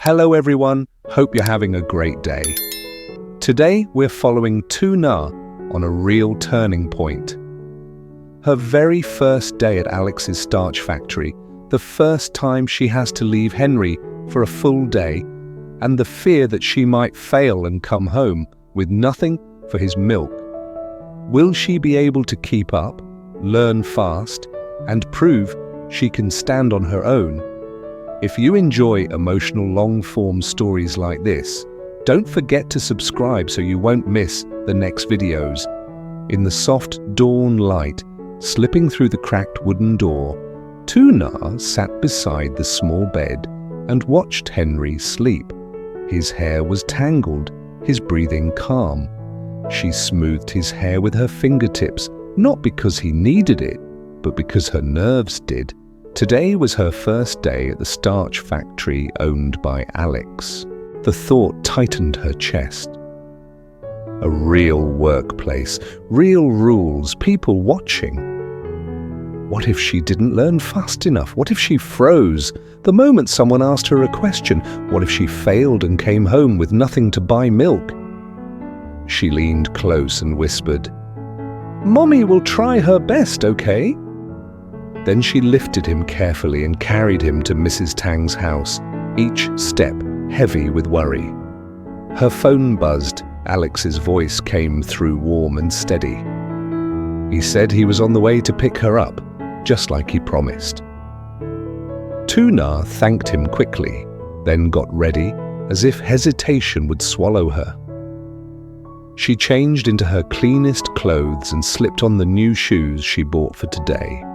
Hello everyone, hope you're having a great day. Today we're following Tuna on a real turning point. Her very first day at Alex's starch factory, the first time she has to leave Henry for a full day, and the fear that she might fail and come home with nothing for his milk. Will she be able to keep up, learn fast, and prove she can stand on her own? If you enjoy emotional long-form stories like this, don't forget to subscribe so you won't miss the next videos. In the soft dawn light, slipping through the cracked wooden door, Tuna sat beside the small bed and watched Henry sleep. His hair was tangled, his breathing calm. She smoothed his hair with her fingertips, not because he needed it, but because her nerves did. Today was her first day at the starch factory owned by Alex. The thought tightened her chest. A real workplace, real rules, people watching. What if she didn't learn fast enough? What if she froze the moment someone asked her a question? What if she failed and came home with nothing to buy milk? She leaned close and whispered, "Mommy will try her best, okay?" Then she lifted him carefully and carried him to Mrs. Tang's house, each step heavy with worry. Her phone buzzed. Alex's voice came through warm and steady. He said he was on the way to pick her up, just like he promised. Tuna thanked him quickly, then got ready, as if hesitation would swallow her. She changed into her cleanest clothes and slipped on the new shoes she bought for today.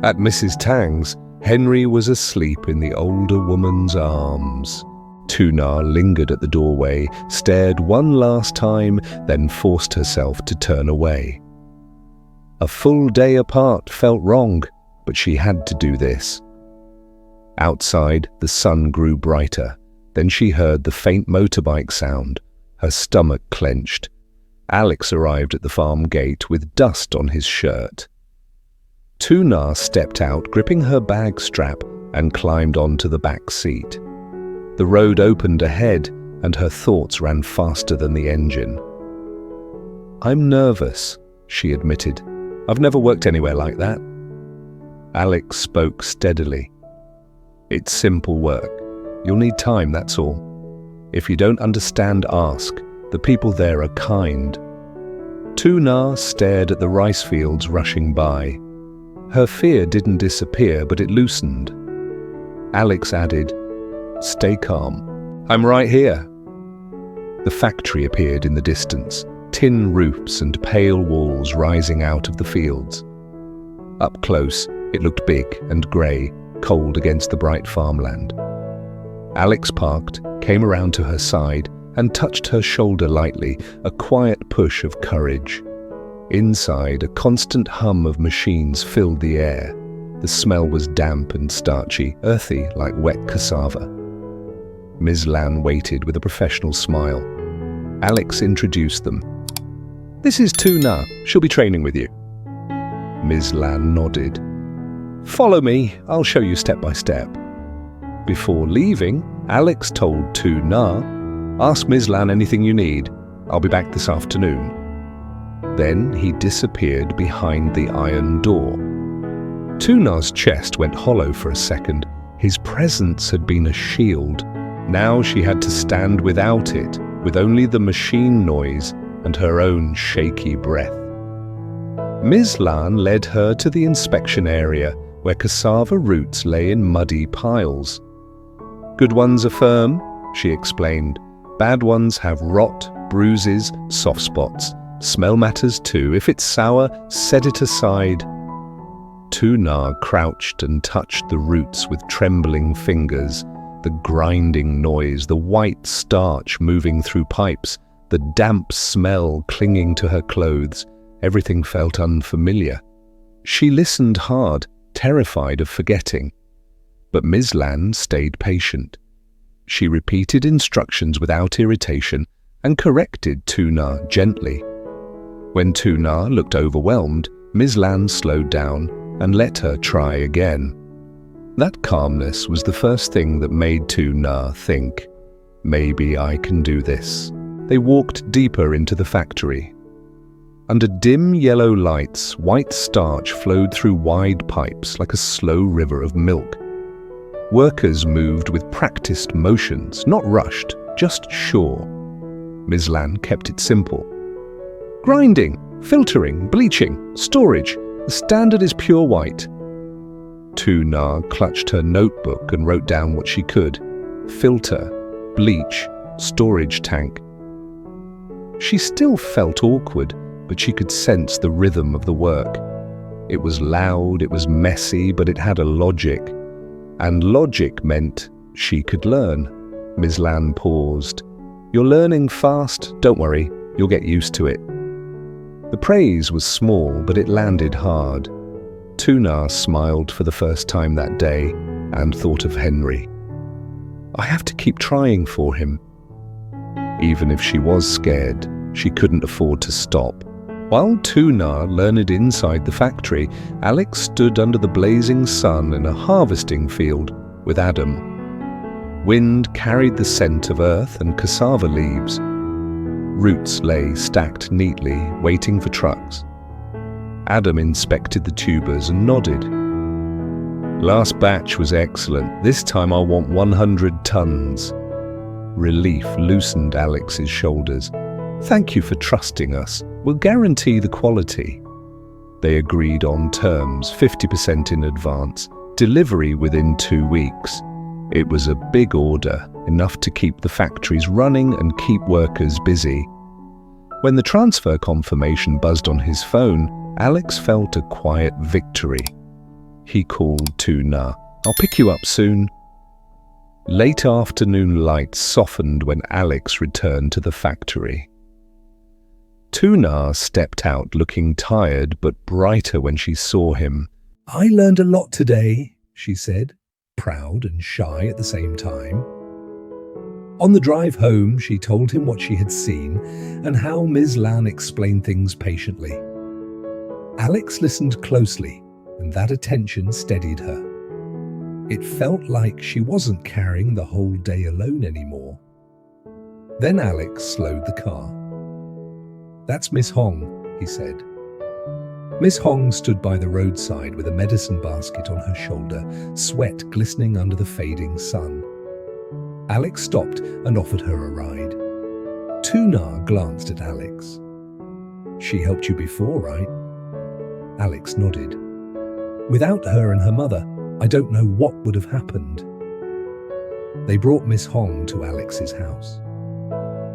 At Mrs. Tang's, Henry was asleep in the older woman's arms. Tuna lingered at the doorway, stared one last time, then forced herself to turn away. A full day apart felt wrong, but she had to do this. Outside, the sun grew brighter. Then she heard the faint motorbike sound. Her stomach clenched. Alex arrived at the farm gate with dust on his shirt. Tuna stepped out, gripping her bag strap, and climbed onto the back seat. The road opened ahead, and her thoughts ran faster than the engine. "I'm nervous," she admitted. "I've never worked anywhere like that." Alex spoke steadily. "It's simple work. You'll need time, that's all. If you don't understand, ask. The people there are kind." Tuna stared at the rice fields rushing by. Her fear didn't disappear, but it loosened. Alex added, "Stay calm. I'm right here." The factory appeared in the distance, tin roofs and pale walls rising out of the fields. Up close, it looked big and grey, cold against the bright farmland. Alex parked, came around to her side, and touched her shoulder lightly, a quiet push of courage. Inside, a constant hum of machines filled the air. The smell was damp and starchy, earthy like wet cassava. Ms. Lan waited with a professional smile. Alex introduced them. "This is Tuna. She'll be training with you." Ms. Lan nodded. "Follow me. I'll show you step by step." Before leaving, Alex told Tuna, "Ask Ms. Lan anything you need. I'll be back this afternoon." Then he disappeared behind the iron door. Tuna's chest went hollow for a second. His presence had been a shield. Now she had to stand without it, with only the machine noise and her own shaky breath. Ms. Lan led her to the inspection area, where cassava roots lay in muddy piles. "Good ones are firm," she explained. "Bad ones have rot, bruises, soft spots. Smell matters too. If it's sour, set it aside." Tuna crouched and touched the roots with trembling fingers. The grinding noise, the white starch moving through pipes, the damp smell clinging to her clothes, everything felt unfamiliar. She listened hard, terrified of forgetting. But Ms. Lan stayed patient. She repeated instructions without irritation and corrected Tuna gently. When Tuna looked overwhelmed, Ms. Lan slowed down and let her try again. That calmness was the first thing that made Tuna think, maybe I can do this. They walked deeper into the factory. Under dim yellow lights, white starch flowed through wide pipes like a slow river of milk. Workers moved with practiced motions, not rushed, just sure. Ms. Lan kept it simple. Grinding, filtering, bleaching, storage. The standard is pure white. Tuna clutched her notebook and wrote down what she could. Filter, bleach, storage tank. She still felt awkward, but she could sense the rhythm of the work. It was loud, it was messy, but it had a logic. And logic meant she could learn. Ms. Lan paused. You're learning fast, don't worry, you'll get used to it. The praise was small, but it landed hard. Tuna smiled for the first time that day and thought of Henry. I have to keep trying for him. Even if she was scared, she couldn't afford to stop. While Tuna learned inside the factory, Alex stood under the blazing sun in a harvesting field with Adam. Wind carried the scent of earth and cassava leaves. Roots lay stacked neatly, waiting for trucks. Adam inspected the tubers and nodded. Last batch was excellent. This time I want 100 tons. Relief loosened Alex's shoulders. Thank you for trusting us. We'll guarantee the quality. They agreed on terms, 50% in advance, delivery within 2 weeks. It was a big order, enough to keep the factories running and keep workers busy. When the transfer confirmation buzzed on his phone, Alex felt a quiet victory. He called Tuna. I'll pick you up soon. Late afternoon lights softened when Alex returned to the factory. Tuna stepped out looking tired but brighter when she saw him. I learned a lot today, she said, proud and shy at the same time. On the drive home, she told him what she had seen and how Ms. Lan explained things patiently. Alex listened closely, and that attention steadied her. It felt like she wasn't carrying the whole day alone anymore. Then Alex slowed the car. That's Miss Hong, he said. Miss Hong stood by the roadside with a medicine basket on her shoulder, sweat glistening under the fading sun. Alex stopped and offered her a ride. Tuna glanced at Alex. She helped you before, right? Alex nodded. Without her and her mother, I don't know what would have happened. They brought Miss Hong to Alex's house.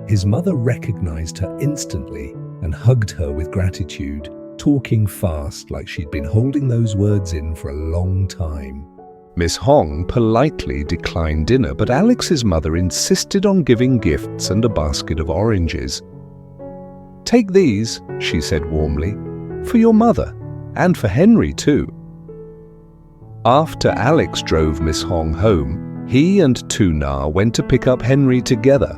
His mother recognized her instantly and hugged her with gratitude, talking fast like she'd been holding those words in for a long time. Miss Hong politely declined dinner, but Alex's mother insisted on giving gifts and a basket of oranges. Take these, she said warmly, for your mother, and for Henry too. After Alex drove Miss Hong home, he and Tuna went to pick up Henry together.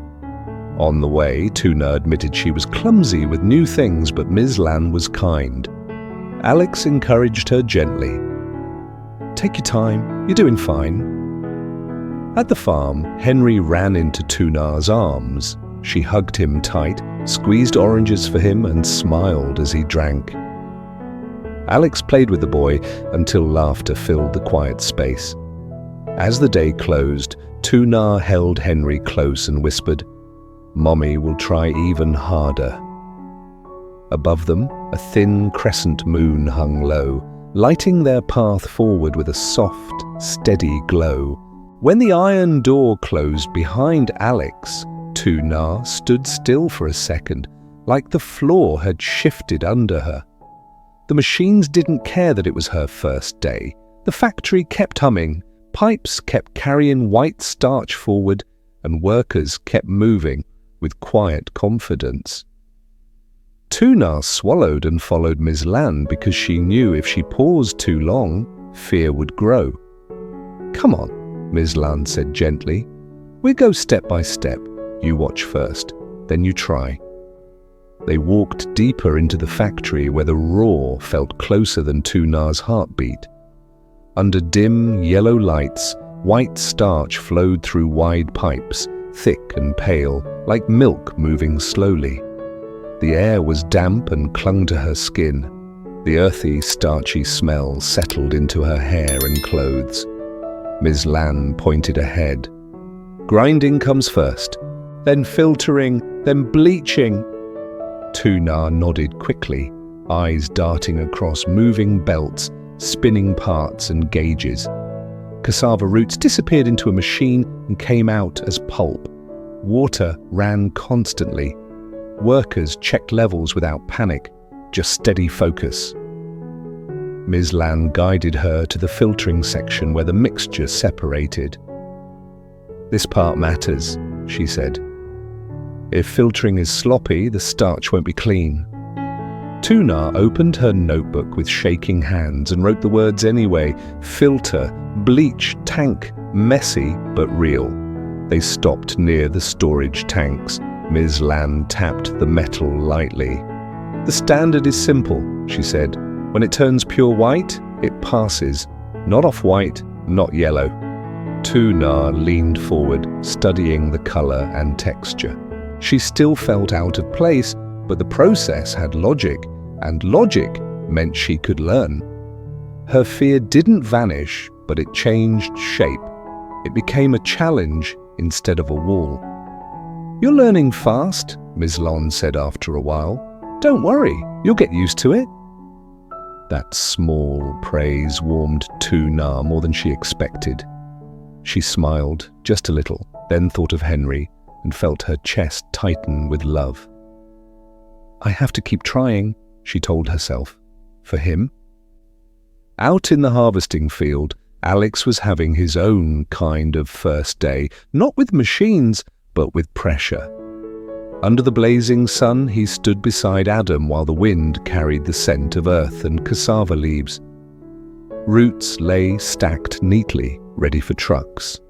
On the way, Tuna admitted she was clumsy with new things, but Ms. Lan was kind. Alex encouraged her gently. Take your time, you're doing fine. At the farm, Henry ran into Tuna's arms. She hugged him tight, squeezed oranges for him, and smiled as he drank. Alex played with the boy until laughter filled the quiet space. As the day closed, Tuna held Henry close and whispered, Mommy will try even harder. Above them, a thin crescent moon hung low, lighting their path forward with a soft, steady glow. When the iron door closed behind Alex, Tuna stood still for a second, like the floor had shifted under her. The machines didn't care that it was her first day. The factory kept humming, pipes kept carrying white starch forward, and workers kept moving with quiet confidence. Tuna swallowed and followed Ms. Lan because she knew if she paused too long, fear would grow. Come on, Ms. Lan said gently. We'll go step by step. You watch first, then you try. They walked deeper into the factory where the roar felt closer than Tuna's heartbeat. Under dim, yellow lights, white starch flowed through wide pipes, thick and pale, like milk moving slowly. The air was damp and clung to her skin. The earthy, starchy smell settled into her hair and clothes. Ms. Lan pointed ahead. Grinding comes first, then filtering, then bleaching. Tuna nodded quickly, eyes darting across moving belts, spinning parts and gauges. Cassava roots disappeared into a machine and came out as pulp. Water ran constantly. Workers checked levels without panic, just steady focus. Ms. Lan guided her to the filtering section where the mixture separated. This part matters, she said. If filtering is sloppy, the starch won't be clean. Tuna opened her notebook with shaking hands and wrote the words anyway. Filter, bleach, tank, messy but real. They stopped near the storage tanks. Ms. Lan tapped the metal lightly. The standard is simple, she said. When it turns pure white, it passes. Not off-white, not yellow. Tuna leaned forward, studying the color and texture. She still felt out of place, but the process had logic, and logic meant she could learn. Her fear didn't vanish, but it changed shape. It became a challenge instead of a wall. You're learning fast, Ms. Lan said after a while. Don't worry, you'll get used to it. That small praise warmed Tuna more than she expected. She smiled just a little, then thought of Henry and felt her chest tighten with love. I have to keep trying, she told herself. For him? Out in the harvesting field, Alex was having his own kind of first day, not with machines, but with pressure. Under the blazing sun, he stood beside Adam while the wind carried the scent of earth and cassava leaves. Roots lay stacked neatly, ready for trucks.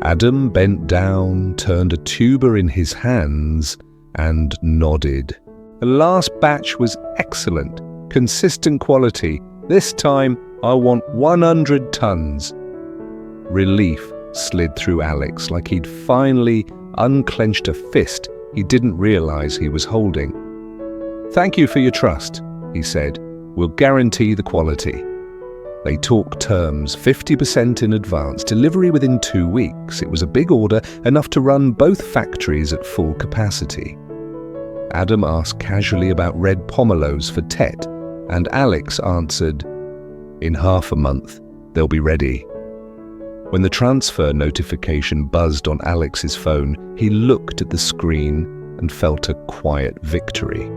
Adam bent down, turned a tuber in his hands, and nodded. The last batch was excellent, consistent quality. This time, I want 100 tons. Relief slid through Alex like he'd finally unclenched a fist he didn't realize he was holding. Thank you for your trust, he said. We'll guarantee the quality. They talked terms, 50% in advance, delivery within 2 weeks. It was a big order, enough to run both factories at full capacity. Adam asked casually about red pomelos for Tet, and Alex answered, in half a month, they'll be ready. When the transfer notification buzzed on Alex's phone, he looked at the screen and felt a quiet victory.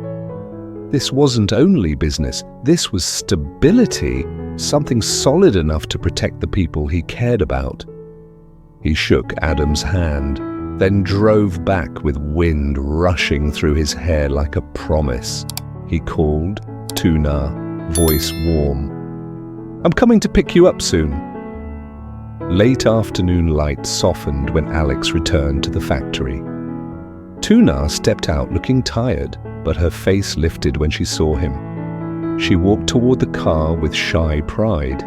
This wasn't only business, this was stability, something solid enough to protect the people he cared about. He shook Adam's hand, then drove back with wind rushing through his hair like a promise. He called, Tuna, voice warm. I'm coming to pick you up soon. Late afternoon light softened when Alex returned to the factory. Tuna stepped out looking tired, but her face lifted when she saw him. She walked toward the car with shy pride.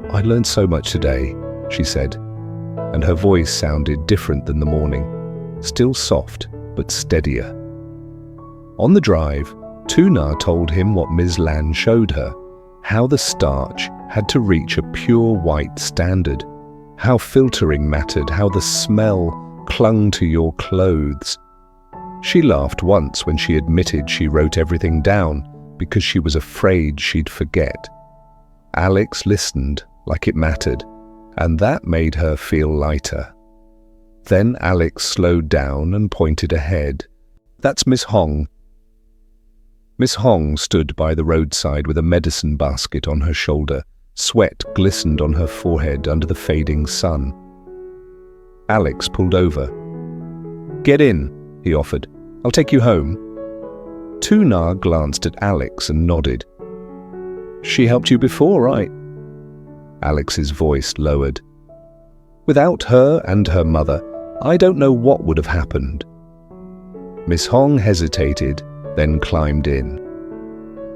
I learned so much today, she said, and her voice sounded different than the morning, still soft but steadier. On the drive, Tuna told him what Ms. Lan showed her, how the starch had to reach a pure white standard, how filtering mattered, how the smell clung to your clothes. She laughed once when she admitted she wrote everything down because she was afraid she'd forget. Alex listened like it mattered, and that made her feel lighter. Then Alex slowed down and pointed ahead. That's Miss Hong. Miss Hong stood by the roadside with a medicine basket on her shoulder. Sweat glistened on her forehead under the fading sun. Alex pulled over. Get in, he offered. I'll take you home. Tuna glanced at Alex and nodded. She helped you before, right? Alex's voice lowered. Without her and her mother, I don't know what would have happened. Miss Hong hesitated, then climbed in.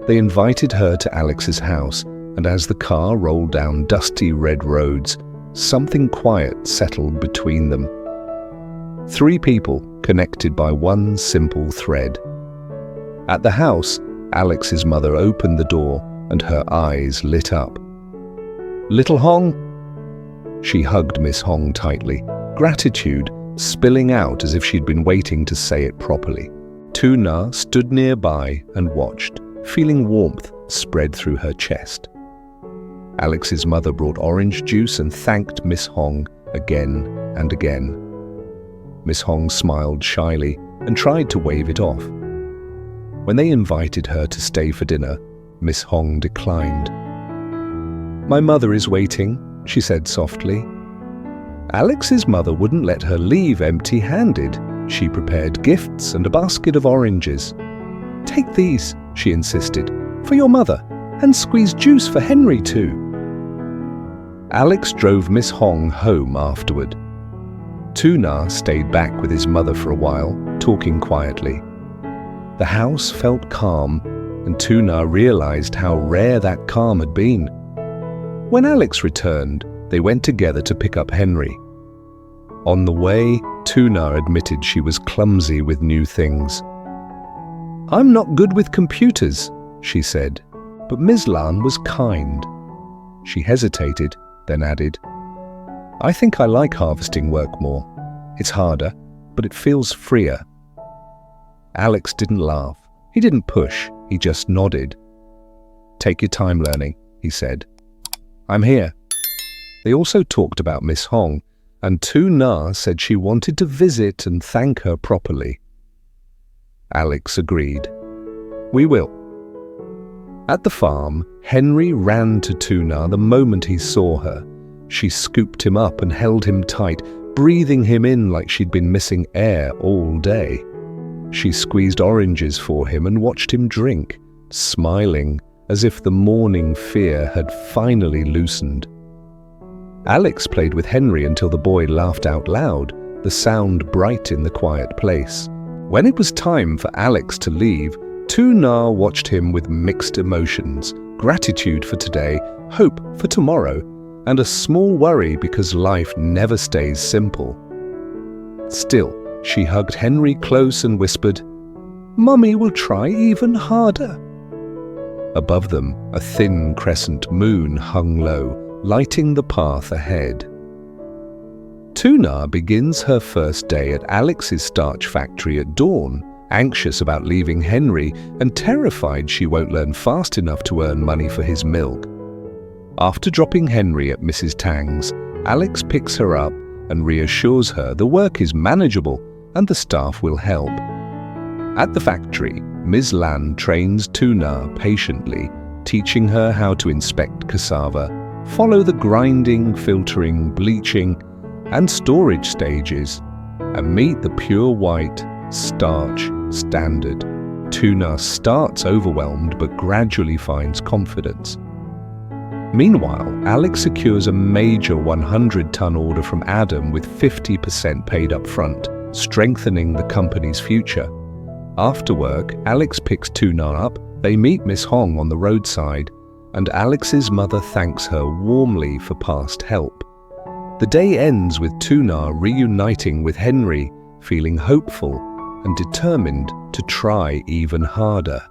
They invited her to Alex's house, and as the car rolled down dusty red roads, something quiet settled between them. 3 people connected by one simple thread. At the house, Alex's mother opened the door and her eyes lit up. "Little Hong?" She hugged Miss Hong tightly, gratitude spilling out as if she'd been waiting to say it properly. Tuna stood nearby and watched, feeling warmth spread through her chest. Alex's mother brought orange juice and thanked Miss Hong again and again. Miss Hong smiled shyly and tried to wave it off. When they invited her to stay for dinner, Miss Hong declined. "My mother is waiting," she said softly. Alex's mother wouldn't let her leave empty-handed. She prepared gifts and a basket of oranges. "Take these," she insisted, "for your mother, and squeeze juice for Henry too." Alex drove Miss Hong home afterward. Tuna stayed back with his mother for a while, talking quietly. The house felt calm, and Tuna realized how rare that calm had been. When Alex returned, they went together to pick up Henry. On the way, Tuna admitted she was clumsy with new things. "I'm not good with computers," she said, but Ms. Lan was kind. She hesitated, then added, "I think I like harvesting work more. It's harder, but it feels freer." Alex didn't laugh. He didn't push. He just nodded. "Take your time learning," he said. "I'm here." They also talked about Miss Hong, and Tuna said she wanted to visit and thank her properly. Alex agreed. "We will." At the farm, Henry ran to Tuna the moment he saw her. She scooped him up and held him tight, breathing him in like she'd been missing air all day. She squeezed oranges for him and watched him drink, smiling as if the morning fear had finally loosened. Alex played with Henry until the boy laughed out loud, the sound bright in the quiet place. When it was time for Alex to leave, Tuna watched him with mixed emotions, gratitude for today, hope for tomorrow, and a small worry because life never stays simple. Still, she hugged Henry close and whispered, "Mummy will try even harder." Above them, a thin crescent moon hung low, lighting the path ahead. Tuna begins her first day at Alex's starch factory at dawn, anxious about leaving Henry and terrified she won't learn fast enough to earn money for his milk. After dropping Henry at Mrs. Tang's, Alex picks her up and reassures her the work is manageable and the staff will help. At the factory, Ms. Lan trains Tuna patiently, teaching her how to inspect cassava, follow the grinding, filtering, bleaching, and storage stages, and meet the pure white starch standard. Tuna starts overwhelmed but gradually finds confidence. Meanwhile, Alex secures a major 100-ton order from Adam with 50% paid up front, strengthening the company's future. After work, Alex picks Tuna up, they meet Miss Hong on the roadside, and Alex's mother thanks her warmly for past help. The day ends with Tuna reuniting with Henry, feeling hopeful and determined to try even harder.